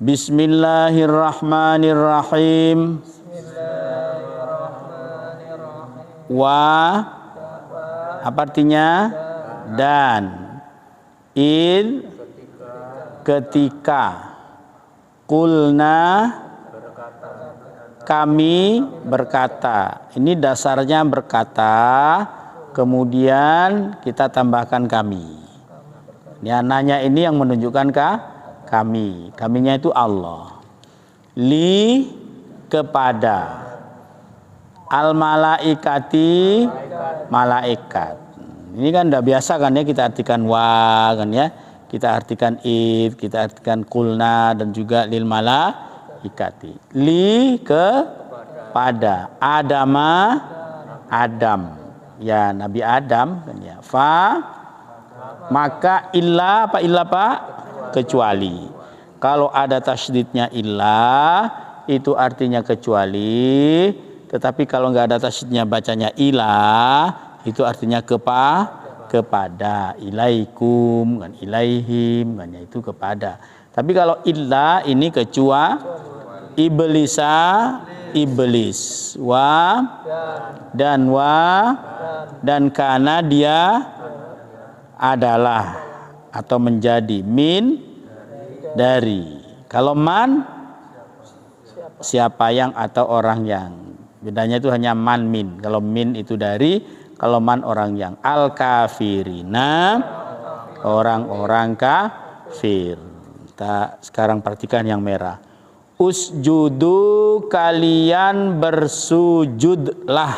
Bismillahirrahmanirrahim. Wa apa artinya? Dan. Id ketika. Qulna kami berkata. Ini dasarnya berkata, kemudian kita tambahkan kami. Ini nanya ini yang menunjukkan kami. Kaminya itu Allah. Li kepada. Al malaikati malaikat. Ini kan udah biasa kan ya kita artikan wa kan ya. Kita artikan id, kita artikan kulna dan juga lil malaikati. Li kepada Adama Adam. Ya Nabi Adam kan ya. Fa maka illa apa kecuali. Kalau ada tasydidnya illa itu artinya kecuali, tetapi kalau nggak ada tasydidnya bacanya ilah itu artinya kepada. Ilaikum kan, ilaihim kan, itu kepada. Tapi kalau illa ini iblis dan karena dia adalah atau menjadi min dari. Kalau man siapa yang atau orang yang. Bedanya itu hanya man min. Kalau min itu dari, kalau man orang yang. Al kafirina orang-orang kafir. Kita sekarang perhatikan yang merah. Usjudu kalian bersujudlah.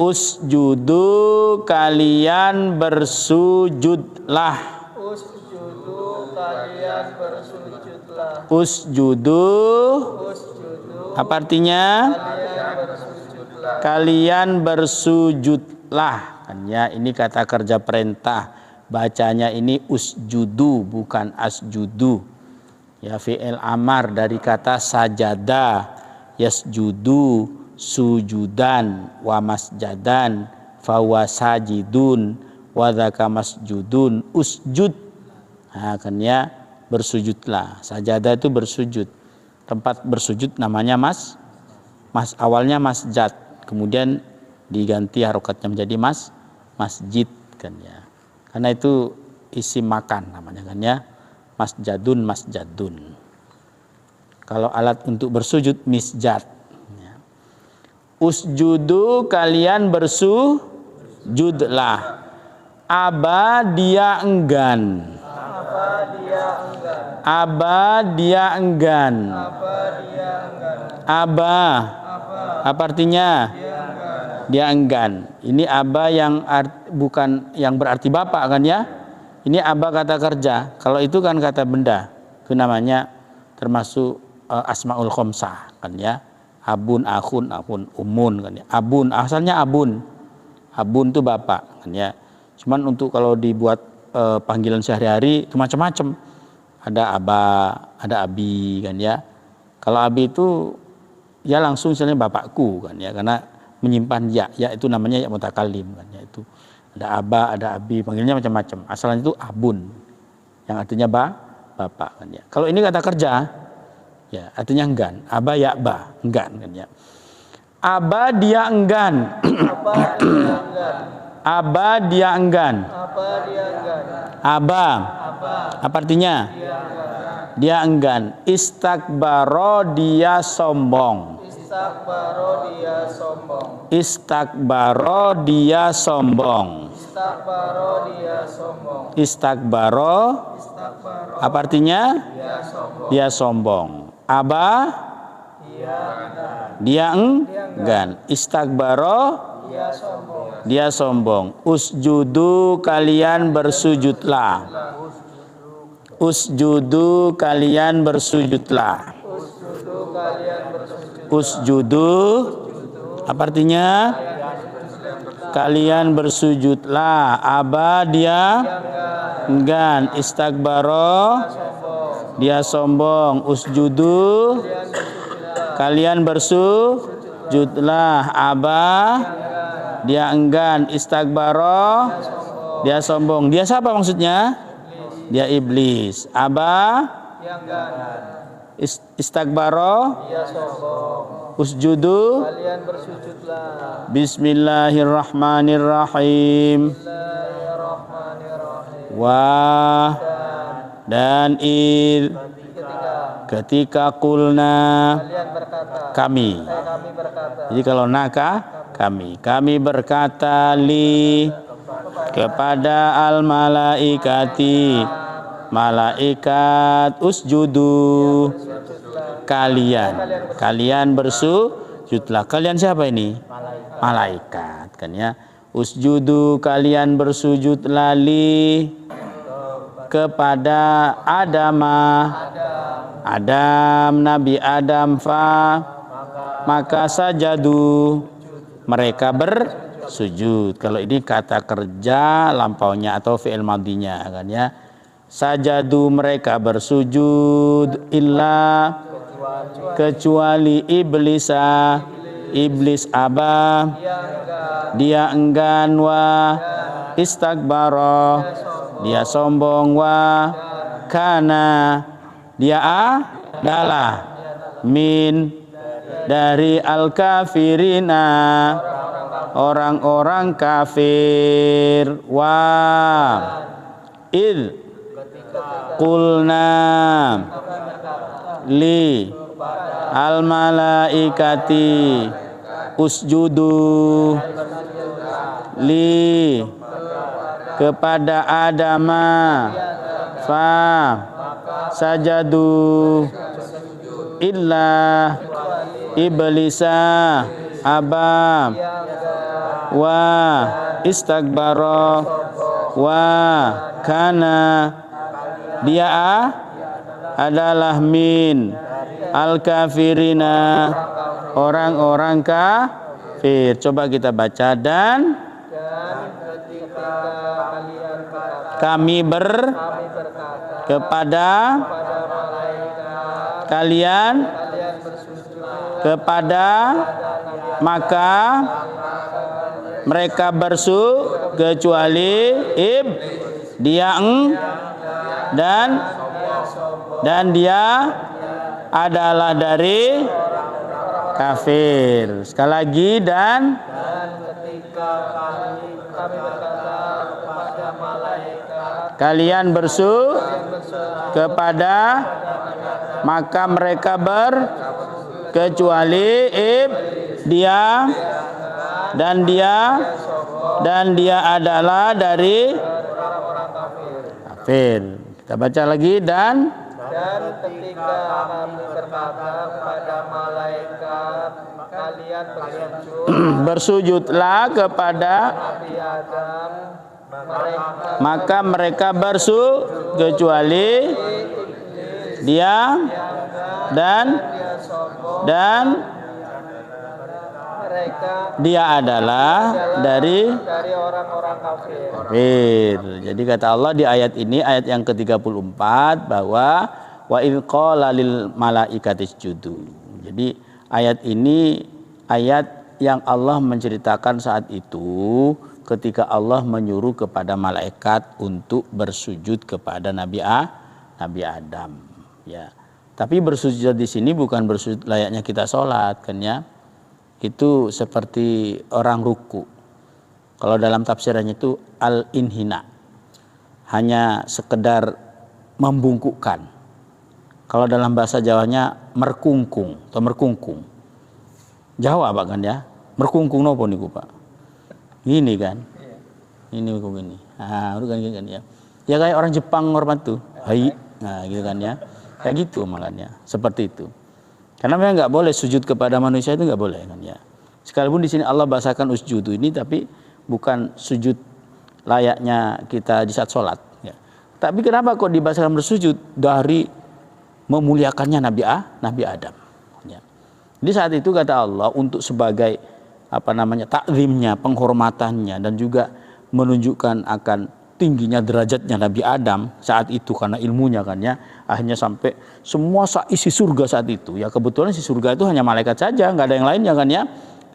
Usjudu kalian bersujudlah. Usjudu apa artinya? Kalian bersujudlah. Kan ya, ini kata kerja perintah. Bacanya ini usjudu bukan asjudu. Ya, fi'il amar dari kata sajada yasjudu sujudan wa masjadan fawa sajidun wa dzaka masjudun usjud. Nah, kan ya bersujudlah. Sajadah itu bersujud. Tempat bersujud namanya awalnya masjad, kemudian diganti harokatnya menjadi masjid kan ya. Karena itu isi makan namanya kan ya. Masjadun. Kalau alat untuk bersujud misjad. Usjudu kalian bersujudlah. Aba dia enggan. Aba apa artinya? Dia enggan. Ini aba yang bukan yang berarti bapak kan ya. Ini aba kata kerja. Kalau itu kan kata benda. Itu namanya termasuk asmaul khomsah kan ya. Abun, akhun, umun kan ya. Abun, asalnya abun itu bapak kan ya. Cuman untuk kalau dibuat panggilan sehari-hari itu macam-macam. Ada aba, ada abi kan ya. Kalau abi itu ya langsung misalnya bapakku kan ya, karena menyimpan ya itu namanya ya mutakalim kan ya. Itu ada aba, ada abi, panggilnya macam-macam. Asalnya itu abun yang artinya bapak kan ya. Kalau ini kata kerja ya artinya enggan. Aba ya ba, enggan kan ya. Aba dia enggan. Aba dia enggan. Aba apa artinya? Dia enggan. Istakbaro dia sombong. Istakbaro dia sombong. Istakbaro apa artinya? Dia sombong. Aba dia enggan. Istakbaro dia sombong. Usjudu kalian bersujudlah. Usjudu kalian bersujudlah. Usjudu apa artinya? Kalian bersujudlah. Aba dia enggan. Istakbaro dia sombong. Usjudu, kalian bersujudlah. Aba, dia enggan. Istakbaro, dia sombong. Dia siapa maksudnya? Dia iblis. Aba, istakbaro, dia sombong. Usjudu, kalian bersujudlah. Bismillahirrahmanirrahim. Wah, dan id, ketika kulna, kami. Jadi kalau naka, kami berkata li, kepada al malaikati, malaikat, usjudu, kalian bersujudlah. Kalian siapa ini? Malaikat kan ya. Usjudu, kalian bersujudlah li, kepada Adam, Nabi Adam, maka sajadu, mereka bersujud. Kalau ini kata kerja lampaunya atau fi'il madinya kan ya. Sajadu, mereka bersujud, illa, kecuali iblis aba, dia enggan, wa istakbaro, dia sombong, wa kana, dia adalah, min, dari al-kafirina, orang-orang kafir, wa id qulna li al malaikati usjudu li, kepada Adama, fa sajadu, illa iblisa aba, wa istakbaro, wa kana, dia adalah min al-kafirina, orang-orang kafir. Coba kita baca. Dan kami kepada kalian, kepada, maka mereka kecuali dia dan dia adalah dari kafir. Sekali lagi, dan ketika kami berkata kepada malaikat, kalian kepada, maka mereka kecuali dia dan dia adalah dari kafir. Kita baca lagi. Dan ketika kami berkata kepada malaikat, kalian bersujudlah kepada Nabi Adam, maka mereka kecuali dia dan dia adalah dari orang-orang kafir. Jadi kata Allah di ayat ini, ayat yang ke-34, bahwa wa idz qala lil malaikati isjudu. Jadi ayat ini ayat yang Allah menceritakan saat itu ketika Allah menyuruh kepada malaikat untuk bersujud kepada Nabi Adam, ya. Tapi bersujud di sini bukan bersujud layaknya kita sholat kan ya. Itu seperti orang ruku. Kalau dalam tafsirannya itu al-inhina, hanya sekedar membungkukkan. Kalau dalam bahasa Jawanya merkungkung atau merkungkung. Jawa Pak kan ya, merkungkung nopo niku Pak. Gini kan, ini begini. Ah, udah kan ya. Ya kayak orang Jepang hormat tuh, hai, nah gitu kan ya, kayak gitu makanya, seperti itu. Karena memang nggak boleh sujud kepada manusia, itu nggak boleh kan ya. Sekalipun di sini Allah bahasakan usjudu ini, tapi bukan sujud layaknya kita di saat sholat. Ya. Tapi kenapa kok dibahasakan bersujud? Dari memuliakannya Nabi Adam. Ya. Jadi saat itu kata Allah untuk sebagai takzimnya, penghormatannya, dan juga menunjukkan akan tingginya derajatnya Nabi Adam saat itu karena ilmunya kan ya, akhirnya sampai semua isi surga saat itu ya, kebetulan isi surga itu hanya malaikat saja, nggak ada yang lainnya kan ya.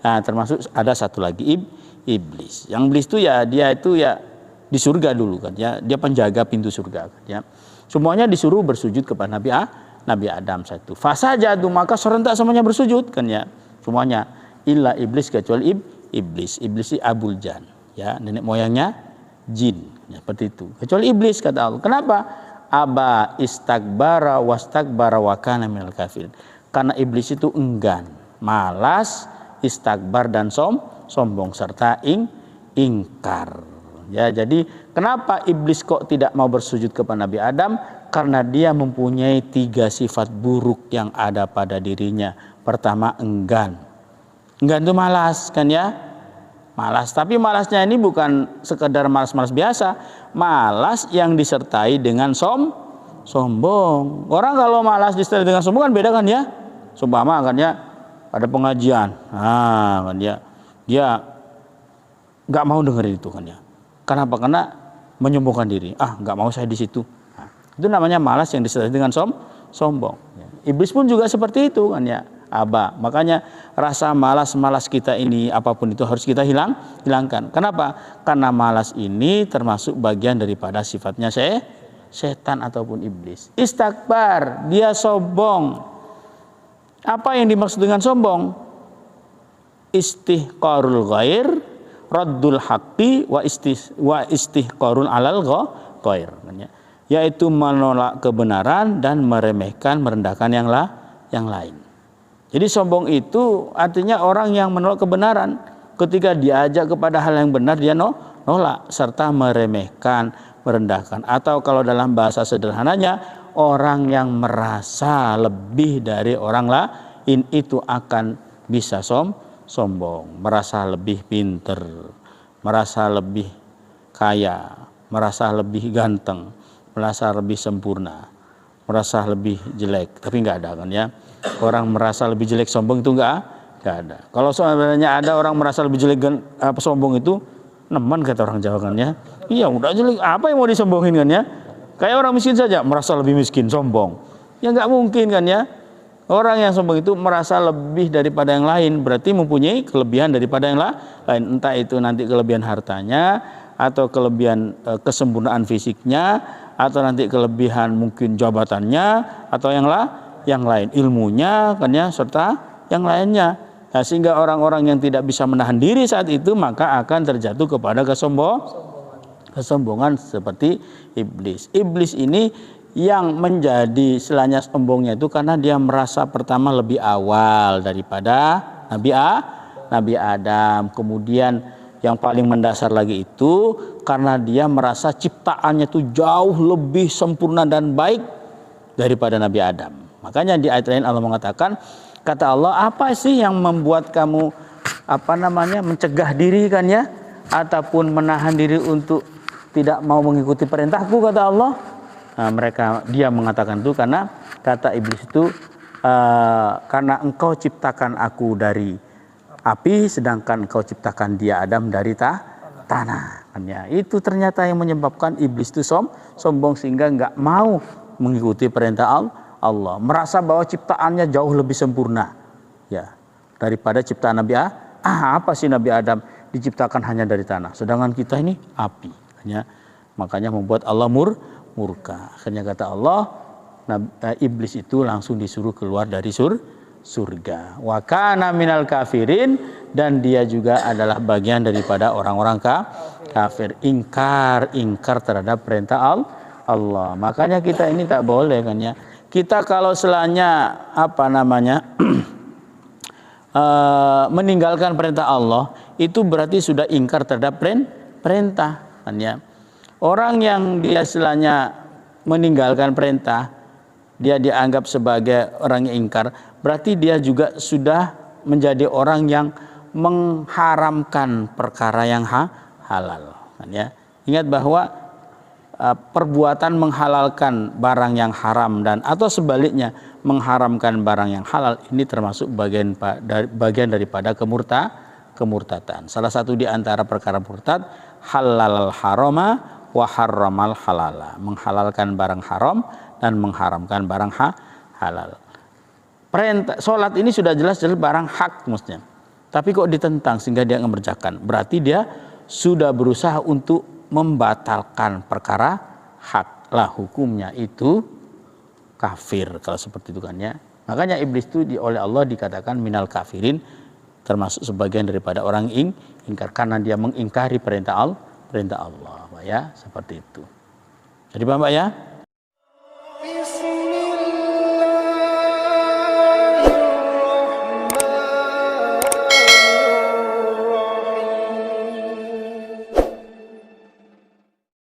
Nah, termasuk ada satu lagi iblis. Yang iblis itu ya dia itu ya di surga dulu kan ya, dia penjaga pintu surga kan ya. Semuanya disuruh bersujud kepada Nabi Adam satu. Fasajadu, maka serentak semuanya bersujud kan ya, semuanya illa iblis, kecuali iblis. Iblis Abul Jan ya, nenek moyangnya jin ya, seperti itu, kecuali iblis kata Allah. Kenapa? Aba istakbara wastakbara wa kana minal kafirin. Karena iblis itu enggan, malas, istakbar dan sombong serta ingkar. Ya, jadi kenapa iblis kok tidak mau bersujud kepada Nabi Adam? Karena dia mempunyai 3 sifat buruk yang ada pada dirinya. Pertama, enggan. Enggan itu malas kan ya? Malas, tapi malasnya ini bukan sekedar malas-malas biasa, malas yang disertai dengan sombong. Orang kalau malas disertai dengan sombong kan beda kan ya? Seumpama kan ya, ada pengajian, kan dia nggak mau dengerin itu kan ya. Kenapa? Karena menyombongkan diri. Nggak mau saya di situ. Nah, itu namanya malas yang disertai dengan sombong. Iblis pun juga seperti itu kan ya. Makanya rasa malas kita ini apapun itu harus kita hilangkan. Kenapa? Karena malas ini termasuk bagian daripada sifatnya setan ataupun iblis. Istakbar, dia sombong. Apa yang dimaksud dengan sombong? Istihqarul ghair, raddul haqqi wa istihqarul alal ghair. Yaitu menolak kebenaran dan meremehkan, merendahkan yang lain. Jadi sombong itu artinya orang yang menolak kebenaran. Ketika diajak kepada hal yang benar, dia nolak serta meremehkan, merendahkan. Atau kalau dalam bahasa sederhananya, orang yang merasa lebih dari orang lain itu akan bisa sombong, merasa lebih pinter, merasa lebih kaya, merasa lebih ganteng, merasa lebih sempurna, merasa lebih jelek. Tapi nggak ada kan ya. Orang merasa lebih jelek sombong itu nggak ada. Kalau sebenarnya ada orang merasa lebih jelek sombong itu nemen kata orang Jawa kan ya. Iya udah jelek, apa yang mau disombongin kan ya. Kayak orang miskin saja merasa lebih miskin sombong. Ya nggak mungkin kan ya. Orang yang sombong itu merasa lebih daripada yang lain, berarti mempunyai kelebihan daripada yang lain. Entah itu nanti kelebihan hartanya, atau kelebihan kesempurnaan fisiknya, atau nanti kelebihan mungkin jabatannya, atau yang lain, ilmunya kan ya, serta yang lainnya. Nah, sehingga orang-orang yang tidak bisa menahan diri saat itu maka akan terjatuh kepada kesombongan seperti iblis. Iblis ini yang menjadi selanya sombongnya itu karena dia merasa pertama lebih awal daripada Nabi Adam. Kemudian yang paling mendasar lagi itu karena dia merasa ciptaannya itu jauh lebih sempurna dan baik daripada Nabi Adam. Makanya di ayat lain Allah mengatakan, kata Allah, apa sih yang membuat kamu mencegah diri kan ya, ataupun menahan diri untuk tidak mau mengikuti perintahku, kata Allah. Nah, dia mengatakan itu karena kata iblis itu karena engkau ciptakan aku dari api sedangkan engkau ciptakan dia Adam dari tanah. Ya, itu ternyata yang menyebabkan iblis itu sombong sehingga nggak mau mengikuti perintah Allah, merasa bahwa ciptaannya jauh lebih sempurna ya daripada ciptaan Nabi apa sih Nabi Adam diciptakan hanya dari tanah sedangkan kita ini api ya. Makanya membuat Allah murka. Akhirnya kata Allah, iblis itu langsung disuruh keluar dari surga. Wa kana minal kafirin, dan dia juga adalah bagian daripada orang-orang kafir, ingkar terhadap perintah Allah. Makanya kita ini tak boleh kan ya. Kita kalau selanya meninggalkan perintah Allah itu berarti sudah ingkar terhadap perintah kan ya. Orang yang dia selanya meninggalkan perintah, dia dianggap sebagai orang yang ingkar, berarti dia juga sudah menjadi orang yang mengharamkan perkara yang halal kan ya. Ingat bahwa perbuatan menghalalkan barang yang haram dan atau sebaliknya mengharamkan barang yang halal ini termasuk bagian daripada kemurtatan. Salah satu di antara perkara murtad halal harama wa harramal halala, menghalalkan barang haram dan mengharamkan barang halal. Perintah salat ini sudah jelas-jelas barang hak maksudnya. Tapi kok ditentang sehingga dia mengerjakan. Berarti dia sudah berusaha untuk membatalkan perkara hak. Lah hukumnya itu kafir kalau seperti itu kan ya. Makanya iblis itu oleh Allah dikatakan minal kafirin, termasuk sebagian daripada orang ingkar karena dia mengingkari perintah Allah, ya, seperti itu. Jadi Bapak ya,